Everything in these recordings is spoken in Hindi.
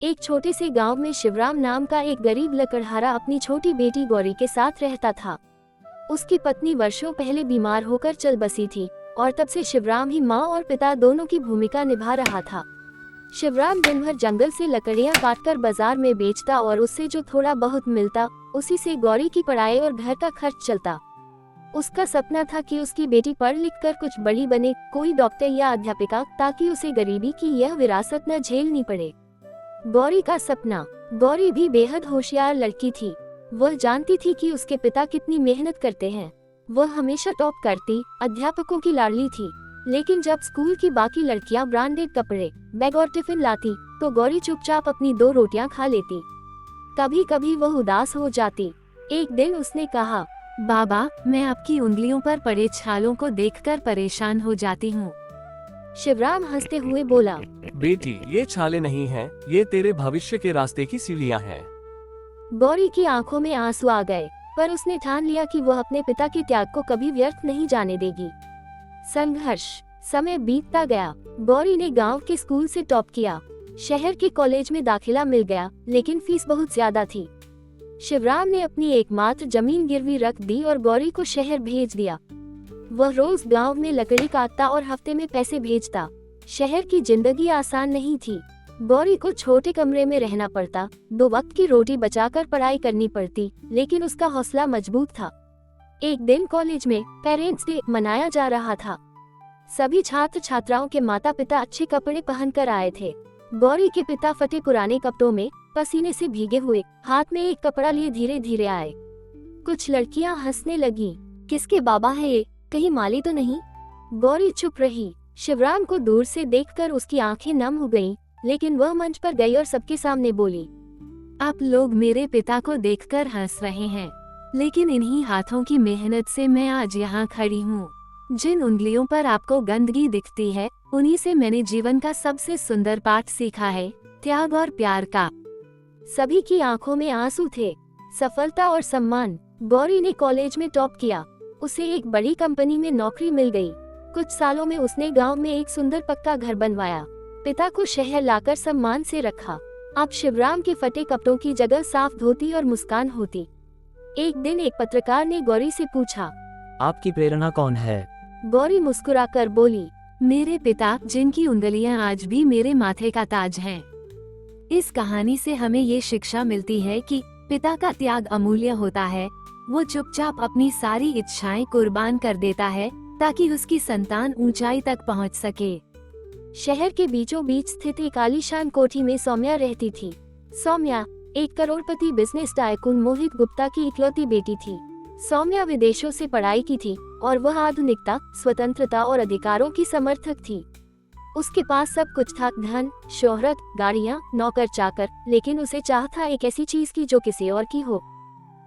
एक छोटे से गांव में शिवराम नाम का एक गरीब लकड़हारा अपनी छोटी बेटी गौरी के साथ रहता था। उसकी पत्नी वर्षों पहले बीमार होकर चल बसी थी और तब से शिवराम ही माँ और पिता दोनों की भूमिका निभा रहा था। शिवराम दिन भर जंगल से लकड़ियां काटकर बाजार में बेचता और उससे जो थोड़ा बहुत मिलता उसी से गौरी की पढ़ाई और घर का खर्च चलता। उसका सपना था कि उसकी बेटी पढ़ लिख कर कुछ बड़ी बने, कोई डॉक्टर या अध्यापिका, ताकि उसे गरीबी की यह विरासत न झेलनी पड़े। गौरी का सपना। गौरी भी बेहद होशियार लड़की थी। वह जानती थी कि उसके पिता कितनी मेहनत करते हैं। वह हमेशा टॉप करती, अध्यापकों की लाडली थी। लेकिन जब स्कूल की बाकी लड़कियां ब्रांडेड कपड़े, बैग और टिफिन लाती तो गौरी चुपचाप अपनी 2 रोटियां खा लेती। कभी कभी वह उदास हो जाती। एक दिन उसने कहा, बाबा, मैं आपकी उंगलियों पर पड़े छालों को देखकर परेशान हो जाती हूँ। शिवराम हंसते हुए बोला, बेटी, ये छाले नहीं हैं, ये तेरे भविष्य के रास्ते की सीढ़ियाँ हैं। गौरी की आंखों में आंसू आ गए, पर उसने ठान लिया कि वह अपने पिता के त्याग को कभी व्यर्थ नहीं जाने देगी। संघर्ष। समय बीतता गया। गौरी ने गांव के स्कूल से टॉप किया। शहर के कॉलेज में दाखिला मिल गया, लेकिन फीस बहुत ज्यादा थी। शिवराम ने अपनी एकमात्र जमीन गिरवी रख दी और गौरी को शहर भेज दिया। वह रोज गांव में लकड़ी काटता और हफ्ते में पैसे भेजता। शहर की जिंदगी आसान नहीं थी। गौरी को छोटे कमरे में रहना पड़ता, 2 वक्त की रोटी बचाकर पढ़ाई करनी पड़ती, लेकिन उसका हौसला मजबूत था। एक दिन कॉलेज में पेरेंट्स डे मनाया जा रहा था। सभी छात्र छात्राओं के माता पिता अच्छे कपड़े पहनकर आए थे। गौरी के पिता फटे पुराने कपड़ों में, पसीने से भीगे हुए, हाथ में एक कपड़ा लिए धीरे धीरे आए। कुछ लड़कियां हंसने लगीं। किसके बाबा है ये, कहीं माली तो नहीं? गौरी चुप रही। शिवराम को दूर से देखकर उसकी आंखें नम हो गईं, लेकिन वह मंच पर गई और सबके सामने बोली, आप लोग मेरे पिता को देखकर हंस रहे हैं, लेकिन इन्हीं हाथों की मेहनत से मैं आज यहाँ खड़ी हूँ। जिन उंगलियों पर आपको गंदगी दिखती है, उन्हीं से मैंने जीवन का सबसे सुंदर पाठ सीखा है, त्याग और प्यार का। सभी की आंखों में आंसू थे। सफलता और सम्मान। गौरी ने कॉलेज में टॉप किया। उसे एक बड़ी कंपनी में नौकरी मिल गई। कुछ सालों में उसने गांव में एक सुंदर पक्का घर बनवाया। पिता को शहर लाकर सम्मान से रखा। अब शिवराम के फटे कपड़ों की जगह साफ धोती और मुस्कान होती। एक दिन एक पत्रकार ने गौरी से पूछा, आपकी प्रेरणा कौन है? गौरी मुस्कुराकर बोली, मेरे पिता, जिनकी उंगलियां आज भी मेरे माथे का ताज हैं। इस कहानी से हमें ये शिक्षा मिलती है कि पिता का त्याग अमूल्य होता है। वो चुपचाप अपनी सारी इच्छाएं कुर्बान कर देता है ताकि उसकी संतान ऊंचाई तक पहुंच सके। शहर के बीचों बीच स्थित एक आलीशान कोठी में सौम्या रहती थी। सौम्या एक करोड़पति बिजनेस टाइकून मोहित गुप्ता की इकलौती बेटी थी। सौम्या विदेशों से पढ़ाई की थी और वह आधुनिकता, स्वतंत्रता और अधिकारों की समर्थक थी। उसके पास सब कुछ था, धन, शोहरत, गाड़ियां, नौकर चाकर, लेकिन उसे चाह था एक ऐसी चीज की जो किसी और की हो।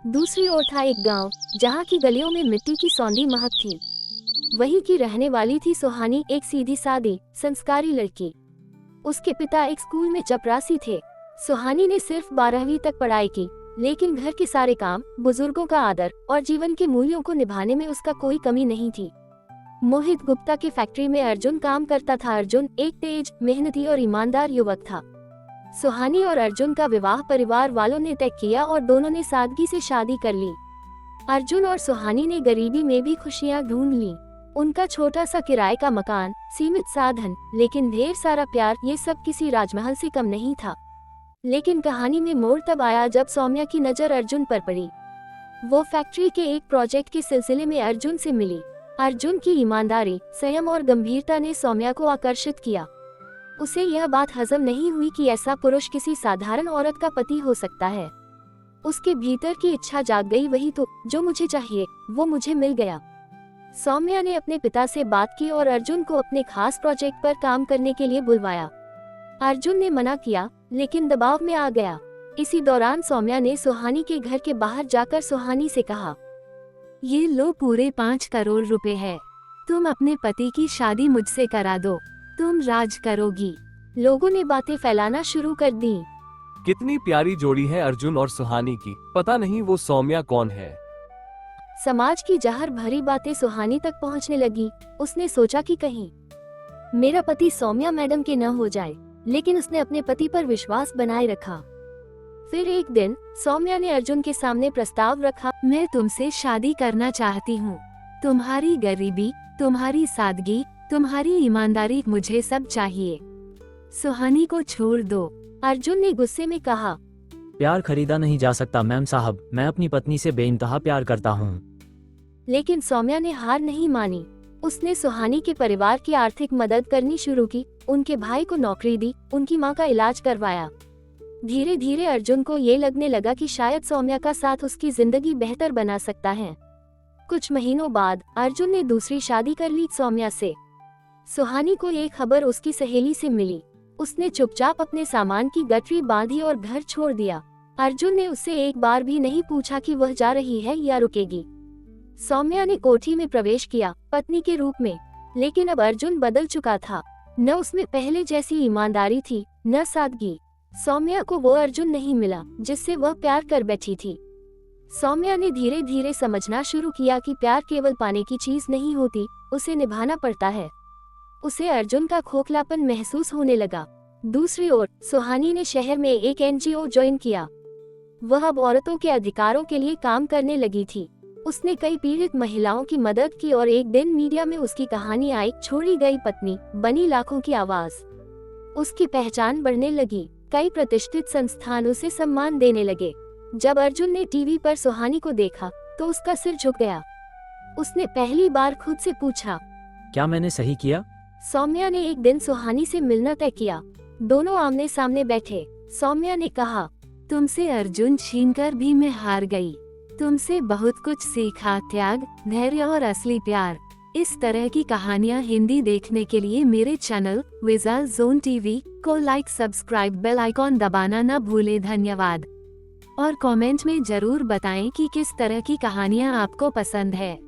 दूसरी ओर था एक गांव, जहां की गलियों में मिट्टी की सौंधी महक थी। वहीं की रहने वाली थी सुहानी, एक सीधी सादी, संस्कारी लड़की। उसके पिता एक स्कूल में चपरासी थे। सुहानी ने सिर्फ 12वीं तक पढ़ाई की, लेकिन घर के सारे काम, बुजुर्गों का आदर और जीवन के मूल्यों को निभाने में उसका कोई कमी नहीं थी। मोहित गुप्ता की फैक्ट्री में अर्जुन काम करता था। अर्जुन एक तेज, मेहनती और ईमानदार युवक था। सुहानी और अर्जुन का विवाह परिवार वालों ने तय किया और दोनों ने सादगी से शादी कर ली। अर्जुन और सुहानी ने गरीबी में भी खुशियां ढूंढ ली। उनका छोटा सा किराए का मकान, सीमित साधन, लेकिन ढेर सारा प्यार, ये सब किसी राजमहल से कम नहीं था। लेकिन कहानी में मोड़ तब आया जब सौम्या की नजर अर्जुन पर पड़ी। वो फैक्ट्री के एक प्रोजेक्ट के सिलसिले में अर्जुन से मिली। अर्जुन की ईमानदारी, संयम और गंभीरता ने सौम्या को आकर्षित किया। उसे यह बात हजम नहीं हुई कि ऐसा पुरुष किसी साधारण औरत का पति हो सकता है। उसके भीतर की इच्छा जाग गई, वही तो जो मुझे चाहिए वो मुझे मिल गया। सौम्या ने अपने पिता से बात की और अर्जुन को अपने खास प्रोजेक्ट पर काम करने के लिए बुलवाया। अर्जुन ने मना किया, लेकिन दबाव में आ गया। इसी दौरान सौम्या ने सुहानी के घर के बाहर जाकर सुहानी से कहा, ये लो पूरे 5 करोड़ रुपए है। तुम अपने पति की शादी मुझसे करा दो, तुम राज करोगी। लोगों ने बातें फैलाना शुरू कर दी। कितनी प्यारी जोड़ी है अर्जुन और सुहानी की, पता नहीं वो सौम्या कौन है। समाज की जहर भरी बातें सुहानी तक पहुंचने लगी। उसने सोचा कि कहीं मेरा पति सौम्या मैडम के न हो जाए। लेकिन उसने अपने पति पर विश्वास बनाए रखा। फिर एक दिन सौम्या ने अर्जुन के सामने प्रस्ताव रखा। मैं तुमसे शादी करना चाहती हूँ। तुम्हारी गरीबी, तुम्हारी सादगी, तुम्हारी ईमानदारी, मुझे सब चाहिए। सुहानी को छोड़ दो। अर्जुन ने गुस्से में कहा। प्यार खरीदा नहीं जा सकता मैम साहब, मैं अपनी पत्नी से बेइंतहा प्यार करता हूँ। लेकिन सौम्या ने हार नहीं मानी। उसने सुहानी के परिवार की आर्थिक मदद करनी शुरू की, उनके भाई को नौकरी दी, उनकी माँ का इलाज करवाया। धीरे धीरे अर्जुन को ये लगने लगा कि शायद सौम्या का साथ उसकी जिंदगी बेहतर बना सकता है। कुछ महीनों बाद अर्जुन ने दूसरी शादी कर ली सौम्या से। सुहानी को ये खबर उसकी सहेली से मिली। उसने चुपचाप अपने सामान की गठरी बांधी और घर छोड़ दिया। अर्जुन ने उससे एक बार भी नहीं पूछा कि वह जा रही है या रुकेगी। सौम्या ने कोठी में प्रवेश किया, पत्नी के रूप में। लेकिन अब अर्जुन बदल चुका था। न उसमें पहले जैसी ईमानदारी थी, न सादगी। सौम्या को वो अर्जुन नहीं मिला जिससे वह प्यार कर बैठी थी। सौम्या ने धीरे धीरे समझना शुरू किया कि प्यार केवल पाने की चीज नहीं होती, उसे निभाना पड़ता है। उसे अर्जुन का खोखलापन महसूस होने लगा। दूसरी ओर सुहानी ने शहर में एक NGO ज्वाइन किया। वह अब औरतों के अधिकारों के लिए काम करने लगी थी। उसने कई पीड़ित महिलाओं की मदद की और एक दिन मीडिया में उसकी कहानी आई। छोड़ी गई पत्नी बनी लाखों की आवाज। उसकी पहचान बढ़ने लगी। कई प्रतिष्ठित संस्थान उसे सम्मान देने लगे। जब अर्जुन ने टीवी पर सुहानी को देखा तो उसका सिर झुक गया। उसने पहली बार खुद से पूछा, क्या मैंने सही किया? सौम्या ने एक दिन सुहानी से मिलना तय किया। दोनों आमने सामने बैठे। सौम्या ने कहा, तुमसे अर्जुन छीनकर भी मैं हार गई। तुमसे बहुत कुछ सीखा, त्याग, धैर्य और असली प्यार। इस तरह की कहानियाँ हिंदी देखने के लिए मेरे चैनल विज़ल ज़ोन टीवी को लाइक, सब्सक्राइब, बेल आइकॉन दबाना न भूलें। धन्यवाद। और कमेंट में जरूर बताएं कि किस तरह की कहानियाँ आपको पसंद है।